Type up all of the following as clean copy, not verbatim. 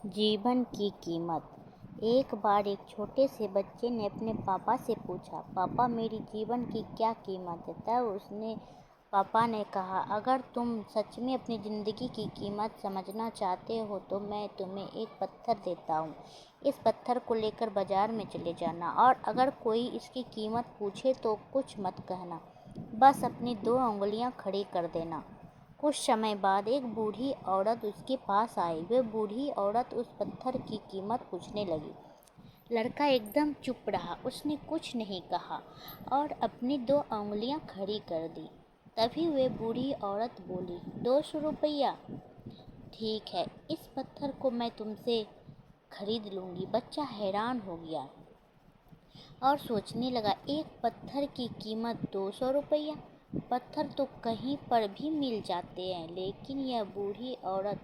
जीवन की कीमत। एक बार एक छोटे से बच्चे ने अपने पापा से पूछा, पापा मेरी जीवन की क्या कीमत है। तब उसने पापा ने कहा, अगर तुम सच में अपनी ज़िंदगी की कीमत समझना चाहते हो तो मैं तुम्हें एक पत्थर देता हूँ। इस पत्थर को लेकर बाजार में चले जाना और अगर कोई इसकी कीमत पूछे तो कुछ मत कहना, बस अपनी 2 उंगलियां खड़ी कर देना। कुछ समय बाद एक बूढ़ी औरत उसके पास आई। वह बूढ़ी औरत उस पत्थर की कीमत पूछने लगी। लड़का एकदम चुप रहा, उसने कुछ नहीं कहा और अपनी 2 उंगलियां खड़ी कर दी। तभी वह बूढ़ी औरत बोली, 200 रुपया। ठीक है, इस पत्थर को मैं तुमसे खरीद लूँगी। बच्चा हैरान हो गया और सोचने लगा, एक पत्थर की कीमत 200 रुपया। पत्थर तो कहीं पर भी मिल जाते हैं, लेकिन यह बूढ़ी औरत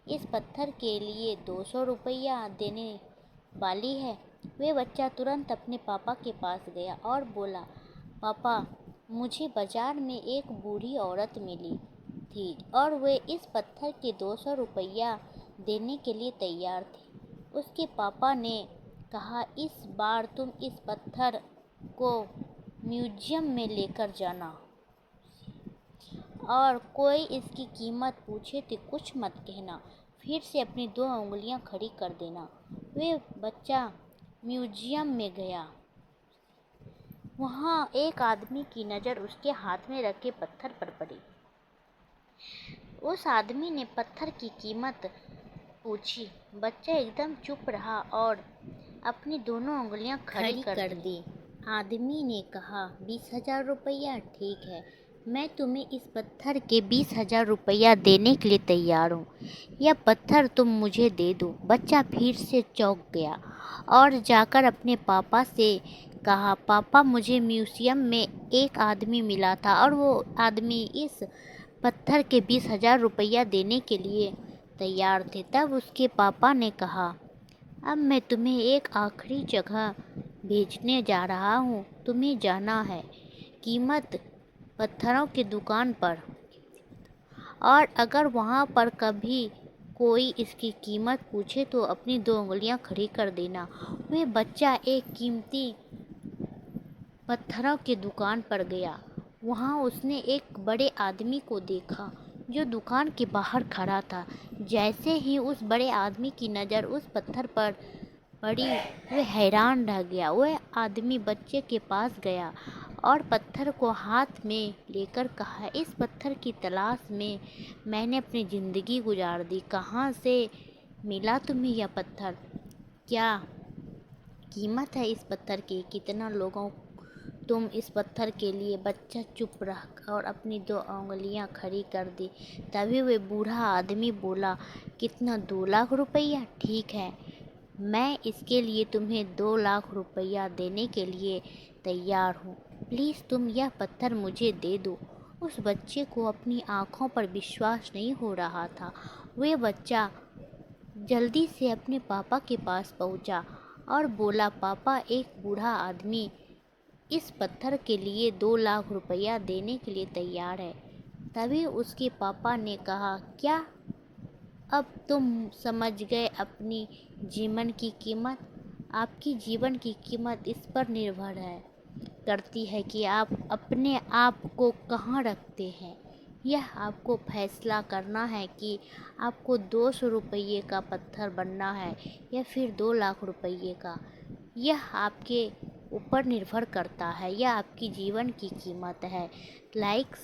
इस पत्थर के लिए 200 रुपया देने वाली है। वह बच्चा तुरंत अपने पापा के पास गया और बोला, पापा मुझे बाजार में एक बूढ़ी औरत मिली थी और वे इस पत्थर के 200 रुपया देने के लिए तैयार थे। उसके पापा ने कहा, इस बार तुम इस पत्थर को म्यूजियम में लेकर जाना और कोई इसकी कीमत पूछे तो कुछ मत कहना, फिर से अपनी 2 उंगलियां खड़ी कर देना। वे बच्चा म्यूजियम में गया। वहाँ एक आदमी की नज़र उसके हाथ में रखे पत्थर पर पड़ी। उस आदमी ने पत्थर की कीमत पूछी। बच्चा एकदम चुप रहा और अपनी दोनों उंगलियां खड़ी कर दी। आदमी ने कहा, 20,000 रुपया। ठीक है, मैं तुम्हें इस पत्थर के 20,000 रुपया देने के लिए तैयार हूँ। यह पत्थर तुम मुझे दे दो। बच्चा फिर से चौंक गया और जाकर अपने पापा से कहा, पापा मुझे म्यूजियम में एक आदमी मिला था और वो आदमी इस पत्थर के 20,000 रुपया देने के लिए तैयार थे। तब उसके पापा ने कहा, अब मैं तुम्हें एक आखिरी जगह भेजने जा रहा हूँ। तुम्हें जाना है कीमत पत्थरों की दुकान पर और अगर वहाँ पर कभी कोई इसकी कीमत पूछे तो अपनी 2 उंगलियां खड़ी कर देना। वह बच्चा एक कीमती पत्थरों की दुकान पर गया। वहाँ उसने एक बड़े आदमी को देखा जो दुकान के बाहर खड़ा था। जैसे ही उस बड़े आदमी की नज़र उस पत्थर पर पड़ी, वह हैरान रह गया। वह आदमी बच्चे के पास गया और पत्थर को हाथ में लेकर कहा, इस पत्थर की तलाश में मैंने अपनी ज़िंदगी गुजार दी। कहाँ से मिला तुम्हें यह पत्थर? क्या कीमत है इस पत्थर की? कितना लोगों तुम इस पत्थर के लिए? बच्चा चुप रहा और अपनी 2 उंगलियां खड़ी कर दी। तभी वह बूढ़ा आदमी बोला, कितना? 2 लाख रुपया। ठीक है, मैं इसके लिए तुम्हें 2 लाख रुपया देने के लिए तैयार हूँ। प्लीज़ तुम यह पत्थर मुझे दे दो। उस बच्चे को अपनी आँखों पर विश्वास नहीं हो रहा था। वह बच्चा जल्दी से अपने पापा के पास पहुँचा और बोला, पापा एक बूढ़ा आदमी इस पत्थर के लिए 2 लाख रुपया देने के लिए तैयार है। तभी उसके पापा ने कहा, क्या अब तुम समझ गए अपनी जीवन की कीमत? आपकी जीवन की कीमत इस पर निर्भर करती है कि आप अपने आप को कहाँ रखते हैं। यह आपको फैसला करना है कि आपको 200 रुपये का पत्थर बनना है या फिर 2 लाख रुपये का। यह आपके ऊपर निर्भर करता है। यह आपकी जीवन की कीमत है। लाइक